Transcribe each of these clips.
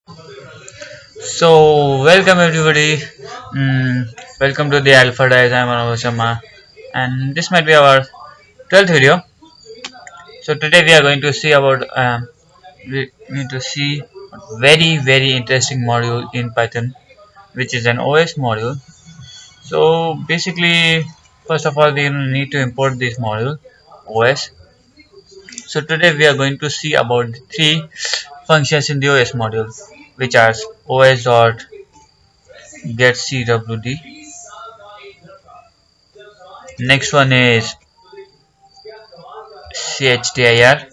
So, welcome everybody. Welcome to the Alferdize. I'm Anubhav Sharma, and this might be our 12th video. So today we are going to see about we need to see a very interesting module in Python, which is an OS module. So basically, first of all, we need to import this module OS. So today we are going to see about the three functions in the OS module, which are os dot get cwd. Next one is chdr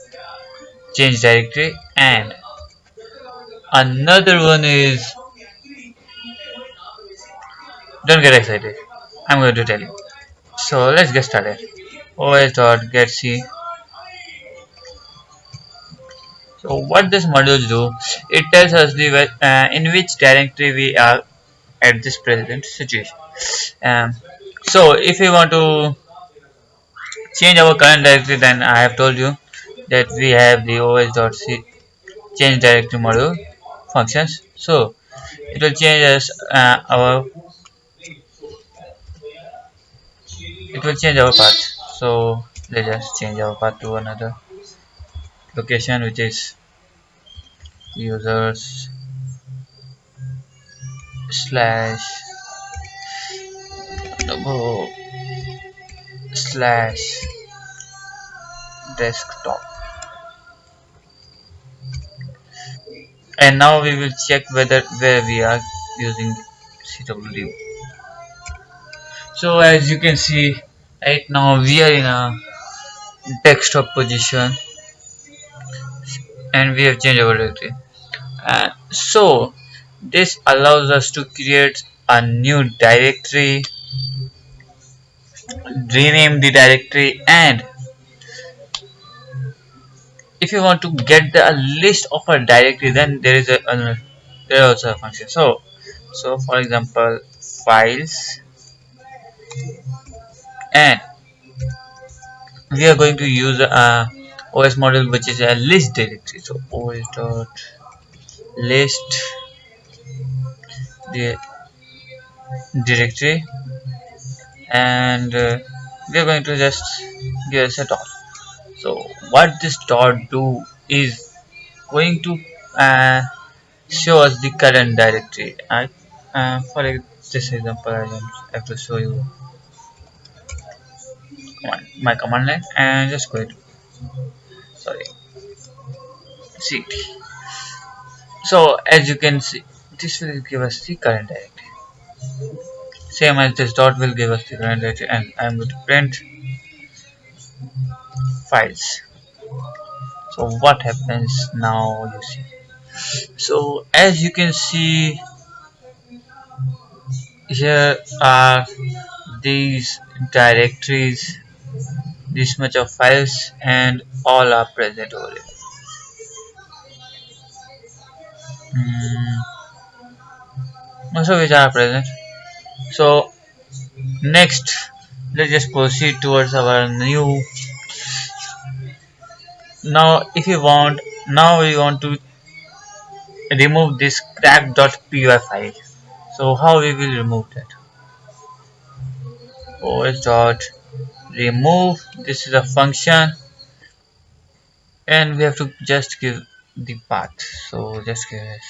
change directory, and another one is, don't get excited, I'm going to tell you. So let's get started. os.getc. So what this module do, it tells us the in which directory we are at this present situation. So if we want to change our current directory, then I have told you that we have the os.c change directory module functions. So it will change us our path. So let's just change our path to another location, which is users slash double slash desktop. And now we will check whether where we are using cwd. So as you can see, right now we are in a desktop position, and we have changed our directory. So this allows us to create a new directory, rename the directory, and if you want to get the list of a directory, then there is there is also a function. So for example, files, and we are going to use a OS model which is a list directory. So os dot list the directory, and we are going to just give us a dot. So what this dot do is going to uh, show us the current directory. For this example, I have to show you my command line, and just go to, sorry, cd. So as you can see, this will give us the current directory. Same as this dot will give us the current directory, and I'm going to print files. So what happens now, you see. So as you can see, here are these directories, this much of files, and all are present over here. Most of which are present. So next, let's just proceed towards our new. Now if you want, now we want to remove this crack.py file. So how we will remove that? os dot remove, this is a function, and we have to just give the path. So just give us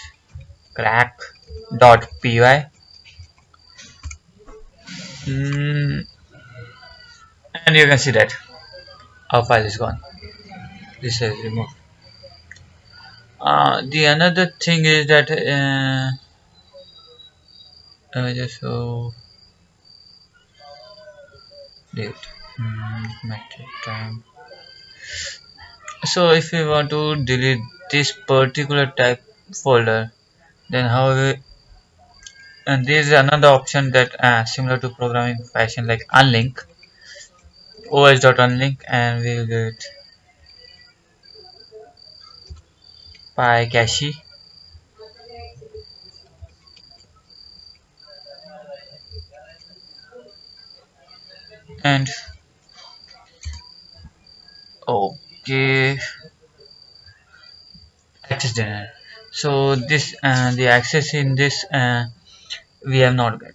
crack.py. And you can see that our file is gone. This is removed. The another thing is that just show date. Might take time. So if we want to delete this particular type folder, then how we, and there is another option that similar to programming fashion, like unlink, os.unlink, and we will get py cache, and okay, access denied. So this the access in this we have not got,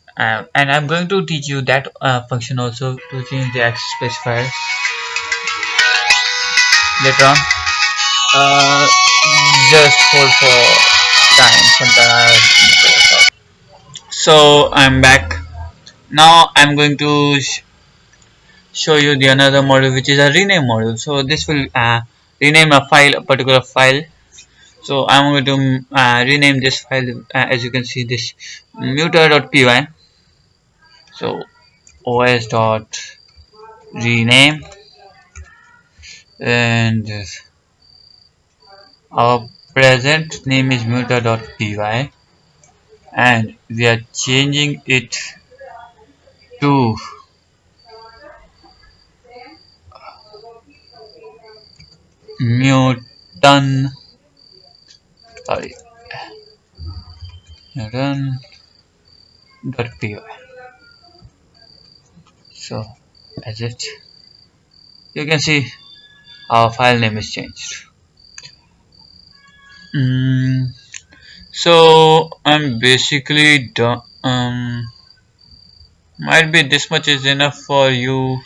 and I'm going to teach you that function also to change the access specifier later on. uh, just hold for time sometime. So I'm back now. I'm going to show you the another module, which is a rename module. So this will rename a particular file. So I'm going to rename this file, as you can see, this muter.py. So os dot rename, and our present name is muter.py, and we are changing it to muton, sorry, muton.py. So as it, you can see our file name is changed. So I'm basically done. Might be this much is enough for you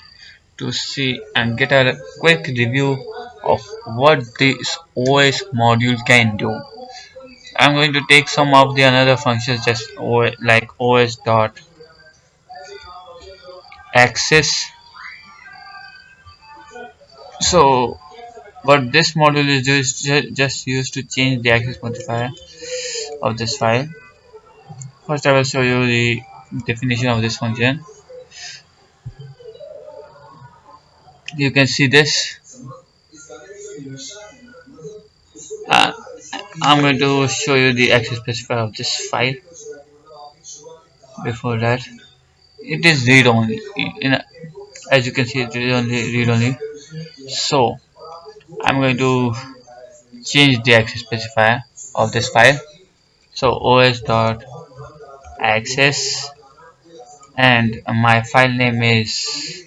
to see and get a quick review of what this OS module can do. I'm going to take some of the another functions, just like os dot access. So what this module is just used to change the access modifier of this file. First I will show you the definition of this function. You can see this. uh, I'm going to show you the access specifier of this file. Before that, it is read only. As you can see, it is only read only. So I'm going to change the access specifier of this file. So os dot access, and my file name is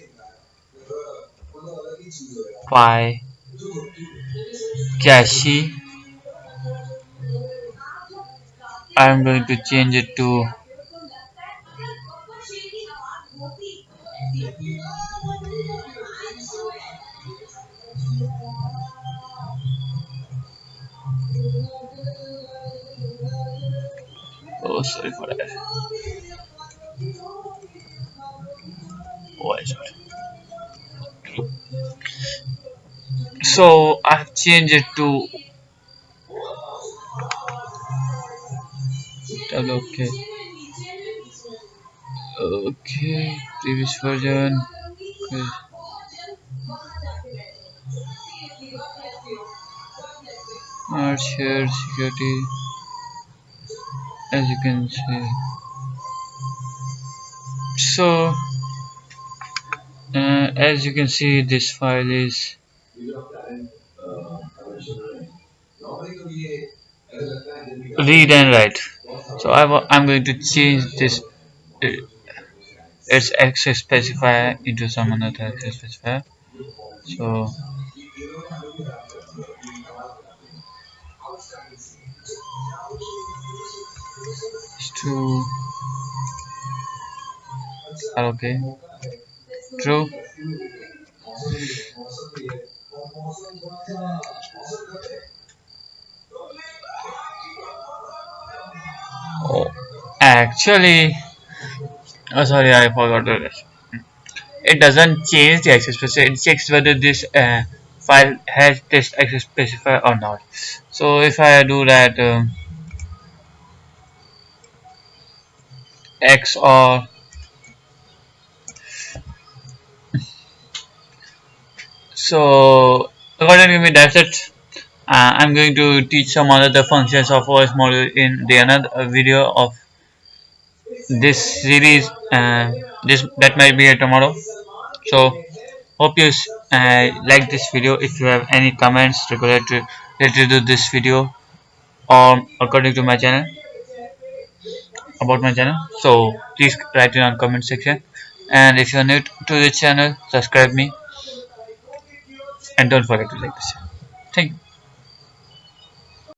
py cache. I'm going to change it to oh, sorry for that. Oh, so I've changed it to okay. Okay, previous version. Okay. Share security, as you can see. So as you can see, this file is read and write. So I'm going to change this its access specifier into some another access specifier. So it's to okay, true. Oh, actually, oh sorry, I forgot to this. It doesn't change the access specifier. It checks whether this file has this access specifier or not. So if I do that X or so according to me, that's it. I'm going to teach some other functions of OS module in the another video of this series. This that might be tomorrow. So hope you like this video. If you have any comments related to this video or according to my channel, about my channel, so please write it on comment section. And if you are new to the channel, subscribe me and don't forget to like this. Thank you.